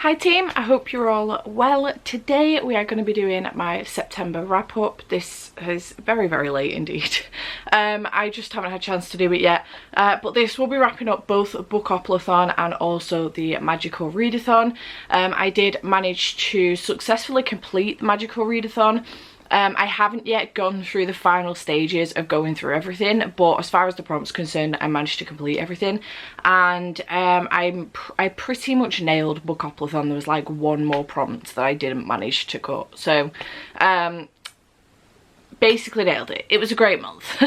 Hi team, I hope you're all well. Today we are going to be doing my September wrap up. This is very late indeed. I just haven't had a chance to do it yet, but this will be wrapping up both Bookoplathon and also the magical readathon. I did manage to successfully complete the magical readathon. I haven't yet gone through the final stages of going through everything, but as far as the prompts concerned, I managed to complete everything, and I pretty much nailed Bookoplathon. There was like one more prompt that I didn't manage to cut, so basically nailed it. It was a great month.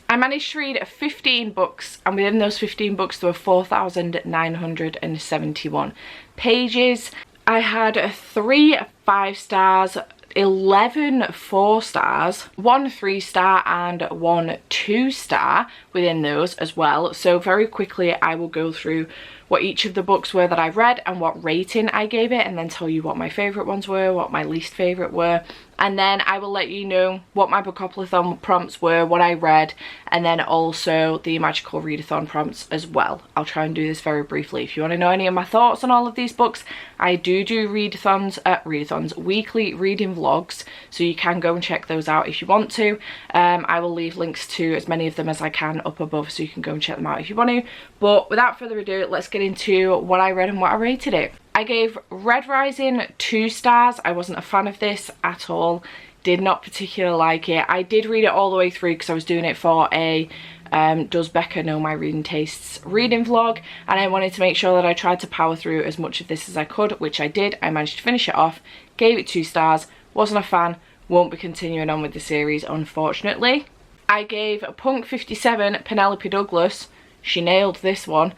I managed to read 15 books, and within those 15 books there were 4,971 pages. I had 3 5 stars, 11 4 stars, 1 3 star and 1 2 star within those as well. So very quickly I will go through what each of the books were that I read and what rating I gave it, and then tell you what my favourite ones were, what my least favourite were, and then I will let you know what my Bookoplathon prompts were, what I read, and then also the magical readathon prompts as well. I'll try and do this very briefly. If you want to know any of my thoughts on all of these books, I do readathons, weekly reading vlogs, so you can go and check those out if you want to. I will leave links to as many of them as I can up above, so you can go and check them out if you want to. But without further ado, let's get into what I read and what I rated it. I gave Red Rising 2 stars. I wasn't a fan of this at all. Did not particularly like it. I did read it all the way through because I was doing it for a Does Becca Know My Reading Tastes reading vlog, and I wanted to make sure that I tried to power through as much of this as I could, which I did. I managed to finish it off, gave it 2 stars, wasn't a fan, won't be continuing on with the series unfortunately. I gave Punk 57 Penelope Douglas. She nailed this one.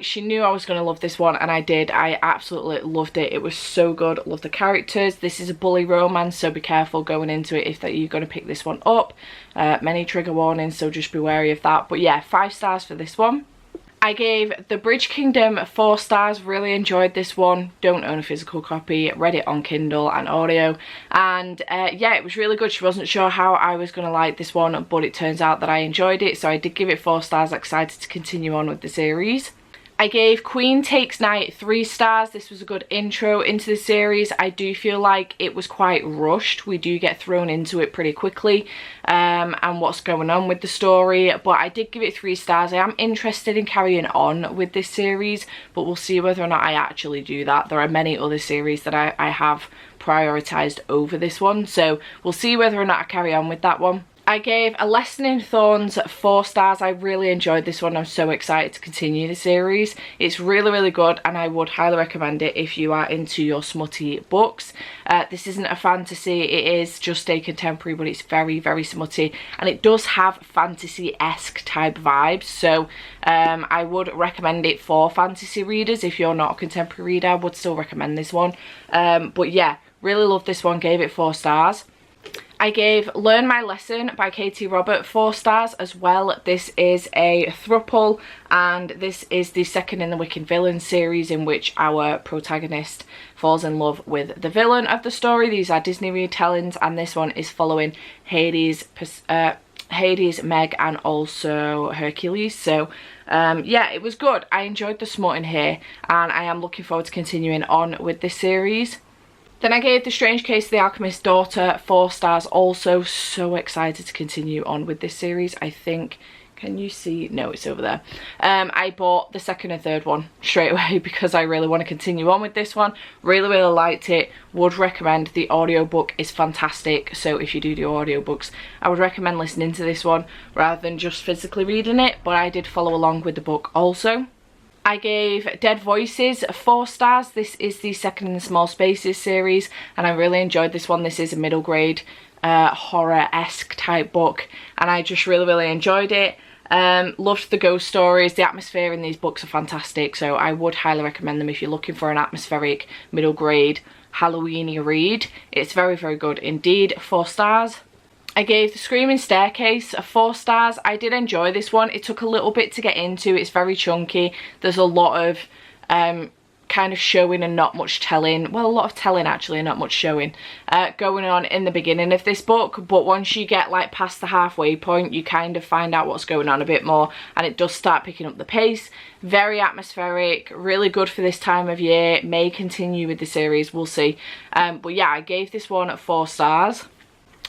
She knew I was going to love this one, and I did. I absolutely loved it. It was so good. Love the characters. This is a bully romance, so be careful going into it if you're going to pick this one up. Many trigger warnings, so just be wary of that. But yeah, 5 stars for this one. I gave The Bridge Kingdom 4 stars. Really enjoyed this one. Don't own a physical copy. Read it on Kindle and audio. And yeah, it was really good. She wasn't sure how I was going to like this one, but it turns out that I enjoyed it. So I did give it 4 stars. Excited to continue on with the series. I gave Queen Takes Night 3 stars. This was a good intro into the series. I do feel like it was quite rushed. We do get thrown into it pretty quickly and what's going on with the story, but I did give it 3 stars. I am interested in carrying on with this series, but we'll see whether or not I actually do that. There are many other series that I have prioritised over this one, so we'll see whether or not I carry on with that one. I gave A Lesson in Thorns 4 stars. I really enjoyed this one. I'm so excited to continue the series. It's really good, and I would highly recommend it if you are into your smutty books. This isn't a fantasy, it is just a contemporary, but it's very smutty, and it does have fantasy-esque type vibes, so I would recommend it for fantasy readers. If you're not a contemporary reader, I would still recommend this one. But yeah, really loved this one, gave it 4 stars. I gave Learn My Lesson by Katie Robert 4 stars as well. This is a throuple, and this is the second in the Wicked Villain series, in which our protagonist falls in love with the villain of the story. These are Disney retellings, and this one is following Hades, Meg, and also Hercules. So yeah, it was good. I enjoyed the smut in here, and I am looking forward to continuing on with this series. Then I gave The Strange Case of the Alchemist's Daughter 4 stars also. So excited to continue on with this series. I think, can you see? No, it's over there. I bought the 2nd and 3rd one straight away because I really want to continue on with this one. Really liked it. Would recommend. The audiobook is fantastic. So if you do audiobooks, I would recommend listening to this one rather than just physically reading it. But I did follow along with the book also. I gave Dead Voices 4 stars. This is the second in the Small Spaces series, and I really enjoyed this one. This is a middle grade horror-esque type book, and I just really enjoyed it. Loved the ghost stories. The atmosphere in these books are fantastic, so I would highly recommend them if you're looking for an atmospheric middle grade Halloween-y read. It's very good indeed. 4 stars. I gave The Screaming Staircase 4 stars. I did enjoy this one. It took a little bit to get into. It's very chunky. There's a lot of kind of showing and not much telling, well, a lot of telling actually and not much showing going on in the beginning of this book, but once you get like past the halfway point you kind of find out what's going on a bit more, and it does start picking up the pace. Very atmospheric, really good for this time of year, may continue with the series, we'll see. But yeah, I gave this one 4 stars.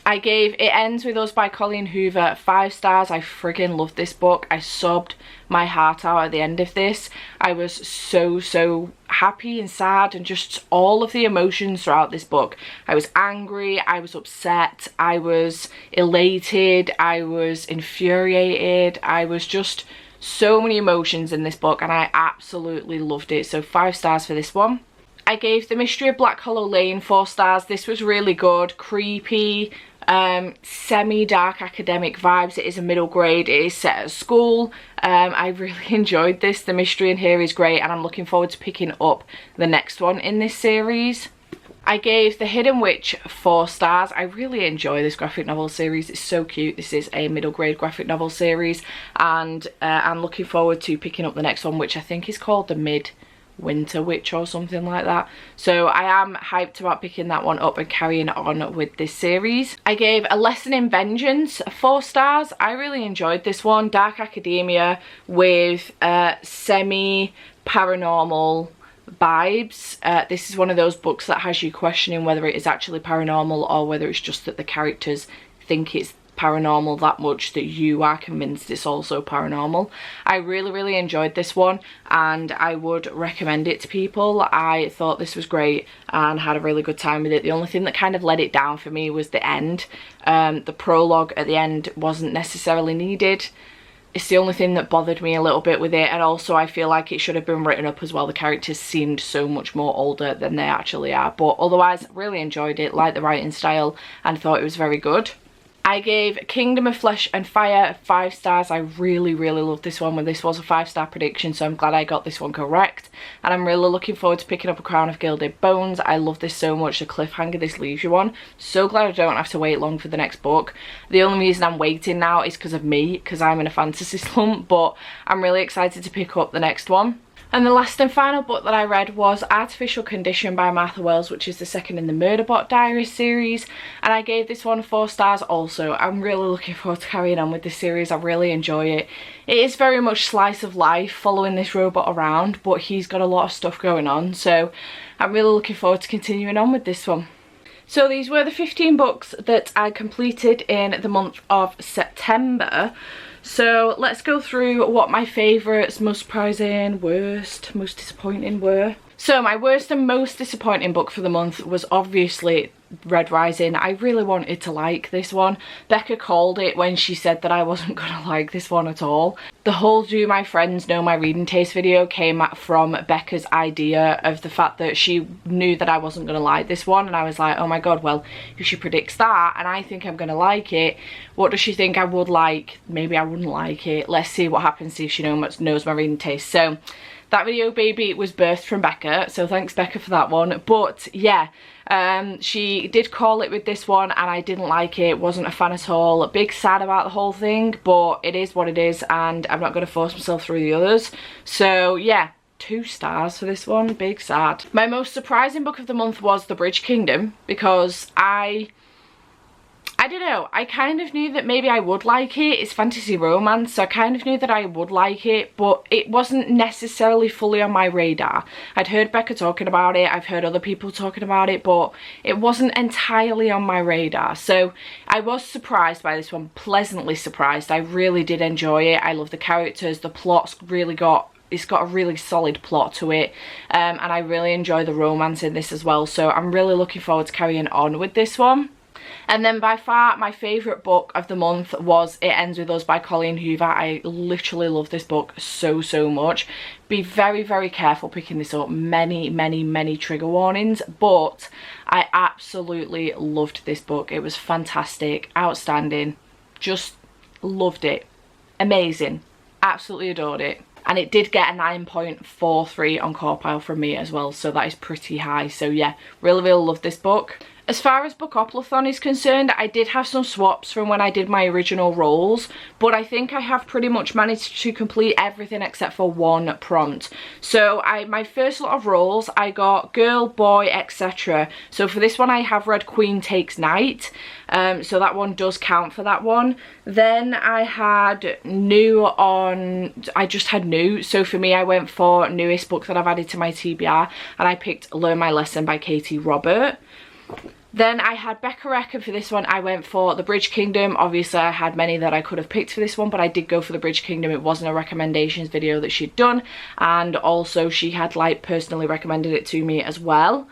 I gave It Ends With Us by Colleen Hoover 5 stars. I friggin' loved this book. I sobbed my heart out at the end of this. I was so happy and sad and just all of the emotions throughout this book. I was angry, I was upset, I was elated, I was infuriated, I was just so many emotions in this book, and I absolutely loved it. So 5 stars for this one. I gave The Mystery of Black Hollow Lane 4 stars. This was really good, creepy, semi-dark academic vibes. It is a middle grade, it is set at school. I really enjoyed this. The mystery in here is great, and I'm looking forward to picking up the next one in this series. I gave The Hidden Witch 4 stars. I really enjoy this graphic novel series. It's so cute. This is a middle grade graphic novel series, and I'm looking forward to picking up the next one, which I think is called The Midwinter Witch or something like that. So I am hyped about picking that one up and carrying on with this series. I gave A Lesson in Vengeance 4 stars. I really enjoyed this one. Dark academia with semi-paranormal vibes. This is one of those books that has you questioning whether it is actually paranormal or whether it's just that the characters think it's paranormal that much that you are convinced it's also paranormal. I really enjoyed this one, and I would recommend it to people. I thought this was great and had a really good time with it. The only thing that kind of let it down for me was the end. The prologue at the end wasn't necessarily needed. It's the only thing that bothered me a little bit with it, and also I feel like it should have been written up as well. The characters seemed so much more older than they actually are, but otherwise really enjoyed it, liked the writing style and thought it was very good. I gave Kingdom of Flesh and Fire 5 stars. I really loved this one when this was a 5-star prediction, so I'm glad I got this one correct. And I'm really looking forward to picking up A Crown of Gilded Bones. I love this so much, the cliffhanger this leaves you on. So glad I don't have to wait long for the next book. The only reason I'm waiting now is because of me, because I'm in a fantasy slump, but I'm really excited to pick up the next one. And the last and final book that I read was Artificial Condition by Martha Wells, which is the second in the Murderbot Diaries series, and I gave this one 4 stars also. I'm really looking forward to carrying on with this series. I really enjoy it. It is very much slice of life, following this robot around, but he's got a lot of stuff going on, so I'm really looking forward to continuing on with this one. So these were the 15 books that I completed in the month of September. So let's go through what my favourites, most surprising, worst, most disappointing were. So my worst and most disappointing book for the month was obviously Red Rising. I really wanted to like this one. Becca called it when she said that I wasn't gonna like this one at all. The whole Do My Friends Know My Reading Taste video came from Becca's idea of the fact that she knew that I wasn't gonna like this one, and I was like, oh my god, well, if she predicts that and I think I'm gonna like it, what does she think I would like? Maybe I wouldn't like it. Let's see what happens, see if she knows my reading taste. So that video baby was birthed from Becca, so thanks Becca for that one. But yeah, she did call it with this one and I didn't like it, wasn't a fan at all. Big sad about the whole thing, but it is what it is and I'm not going to force myself through the others. So yeah, 2 stars for this one, big sad. My most surprising book of the month was The Bridge Kingdom, because I don't know, I kind of knew that maybe I would like it. It's fantasy romance, so I kind of knew that I would like it, but it wasn't necessarily fully on my radar. I'd heard Becca talking about it, I've heard other people talking about it, but it wasn't entirely on my radar. So I was surprised by this one, pleasantly surprised. I really did enjoy it. I love the characters, the plot's really it's got a really solid plot to it, and I really enjoy the romance in this as well, so I'm really looking forward to carrying on with this one. And then by far my favourite book of the month was It Ends With Us by Colleen Hoover. I literally love this book so much. Be very careful picking this up. Many trigger warnings, but I absolutely loved this book. It was fantastic, outstanding, just loved it. Amazing, absolutely adored it. And it did get a 9.43 on Corpile from me as well, so that is pretty high. So yeah, really loved this book. As far as Bookoplathon is concerned, I did have some swaps from when I did my original rolls, but I think I have pretty much managed to complete everything except for one prompt. So my first lot of rolls, I got girl, boy, etc. So for this one I have read Queen Takes Knight, so that one does count for that one. Then I had new on, I just had new, so for me I went for newest book that I've added to my TBR, and I picked Learn My Lesson by Katie Robert. Then I had Becca, and for this one I went for The Bridge Kingdom. Obviously I had many that I could have picked for this one, but I did go for The Bridge Kingdom. It wasn't a recommendations video that she'd done, and also she had like personally recommended it to me as well.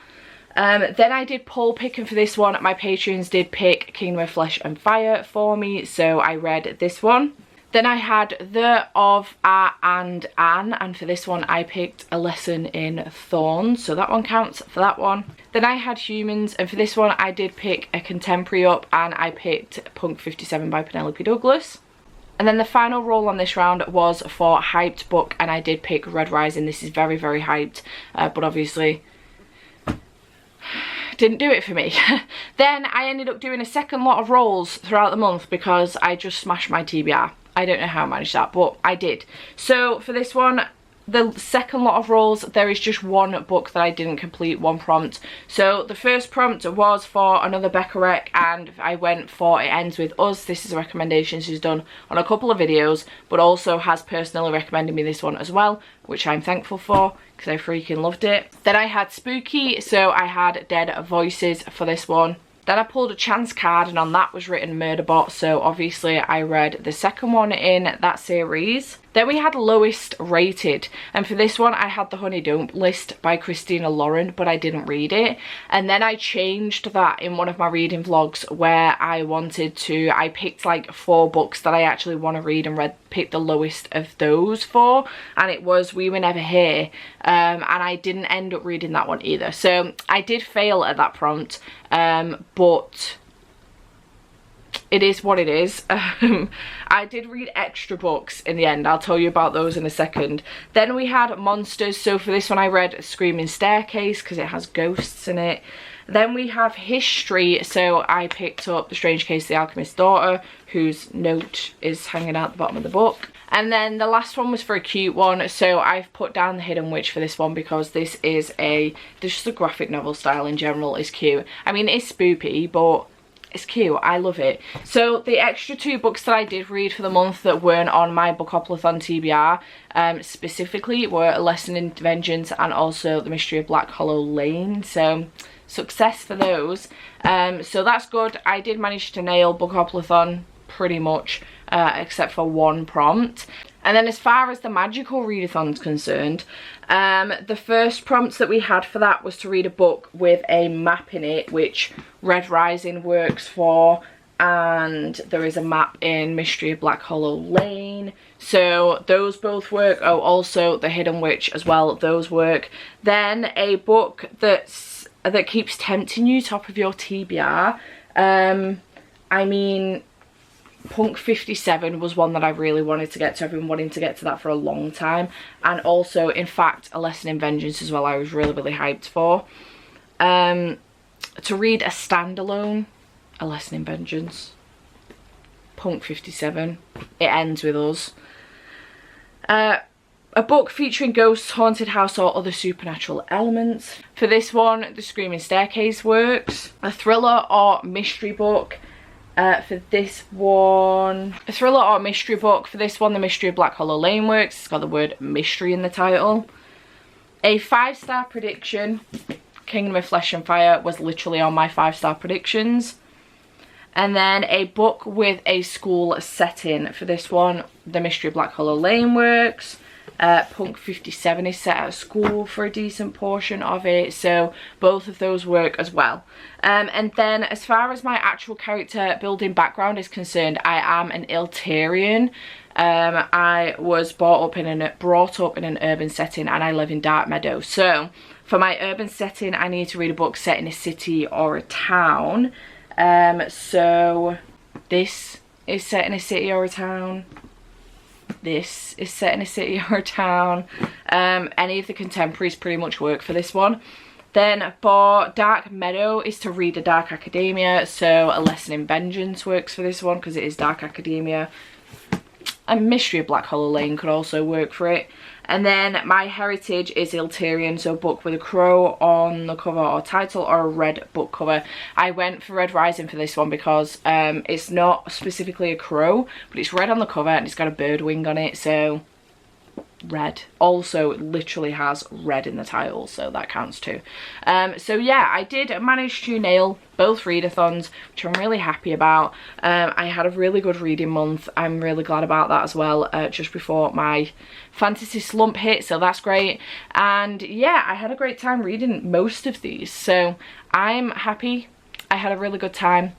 Then I did poll pick, and for this one my patrons did pick Kingdom of Flesh and Fire for me, so I read this one. Then I had The, Of, A, and An, and for this one I picked A Lesson in Thorns, so that one counts for that one. Then I had Humans, and for this one I did pick a contemporary up, and I picked Punk 57 by Penelope Douglas. And then the final roll on this round was for hyped book, and I did pick Red Rising. This is very, very hyped, but obviously didn't do it for me. Then I ended up doing a second lot of rolls throughout the month because I just smashed my TBR. I don't know how I managed that, but I did. So for this one, the second lot of rolls, there is just one book that I didn't complete, one prompt. So the first prompt was for another Becca rec, and I went for It Ends With Us. This is a recommendation she's done on a couple of videos, but also has personally recommended me this one as well, which I'm thankful for because I freaking loved it. Then I had Spooky, so I had Dead Voices for this one. Then I pulled a chance card, and on that was written Murderbot, so obviously I read the second one in that series. Then we had Lowest Rated, and for this one I had The Honey Don't List by Christina Lauren, but I didn't read it. And then I changed that in one of my reading vlogs where I picked like 4 books that I actually want to read and picked the lowest of those 4, and it was We Were Never Here, and I didn't end up reading that one either. So I did fail at that prompt, but it is what it is. I did read extra books in the end. I'll tell you about those in a second. Then we had Monsters. So for this one I read Screaming Staircase because it has ghosts in it. Then we have History. So I picked up The Strange Case of the Alchemist's Daughter, whose note is hanging out the bottom of the book. And then the last one was for a cute one. So I've put down The Hidden Witch for this one because this is just the graphic novel style in general is cute. I mean, it's spoopy, but it's cute. I love it. So the extra 2 books that I did read for the month that weren't on my Bookoplathon TBR specifically were A Lesson in Vengeance and also The Mystery of Black Hollow Lane. So success for those. So that's good. I did manage to nail Bookoplathon pretty much except for one prompt. And then as far as the magical readathon's concerned, the first prompts that we had for that was to read a book with a map in it, which Red Rising works for, and there is a map in Mystery of Black Hollow Lane. So those both work. Oh, also The Hidden Witch as well, those work. Then a book that keeps tempting you, top of your TBR. I mean, Punk 57 was one that I really wanted to get to. I've been wanting to get to that for a long time. And also, in fact, A Lesson in Vengeance as well, I was really, really hyped for. To read a standalone, A Lesson in Vengeance, Punk 57, It Ends With Us. A book featuring ghosts, haunted house or other supernatural elements. For this one, The Screaming Staircase works. A thriller or mystery book. For this one, a thriller or mystery book. For this one, The Mystery of Black Hollow Lane works. It's got the word mystery in the title. A 5-star prediction. Kingdom of Flesh and Fire was literally on my 5-star predictions. And then a book with a school setting. For this one, The Mystery of Black Hollow Lane works. Punk 57 is set at a school for a decent portion of it, so both of those work as well. And then as far as my actual character building background is concerned, I am an Iltarian. I was brought up in an urban setting, and I live in Dark Meadow. So for my urban setting, I need to read a book set in a city or a town. So this is set in a city or a town. This is set in a city or a town. Any of the contemporaries pretty much work for this one. Then for Dark Meadow is to read a Dark Academia, so A Lesson in Vengeance works for this one because it is Dark Academia. A Mystery of Black Hollow Lane could also work for it. And then My Heritage is Iltirian, so a book with a crow on the cover or title, or a red book cover. I went for Red Rising for this one because it's not specifically a crow, but it's red on the cover and it's got a bird wing on it, so red. Also, it literally has red in the title, so that counts too. So yeah, I did manage to nail both readathons, which I'm really happy about. I had a really good reading month. I'm really glad about that as well, just before my fantasy slump hit, so that's great. And yeah, I had a great time reading most of these, so I'm happy. I had a really good time.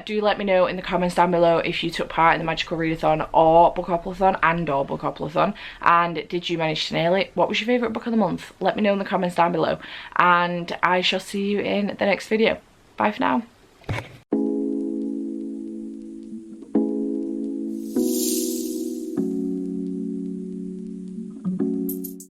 Do let me know in the comments down below if you took part in the Magical Readathon or Bookoplathon or Bookoplathon, and did you manage to nail it? What was your favourite book of the month? Let me know in the comments down below, and I shall see you in the next video. Bye for now.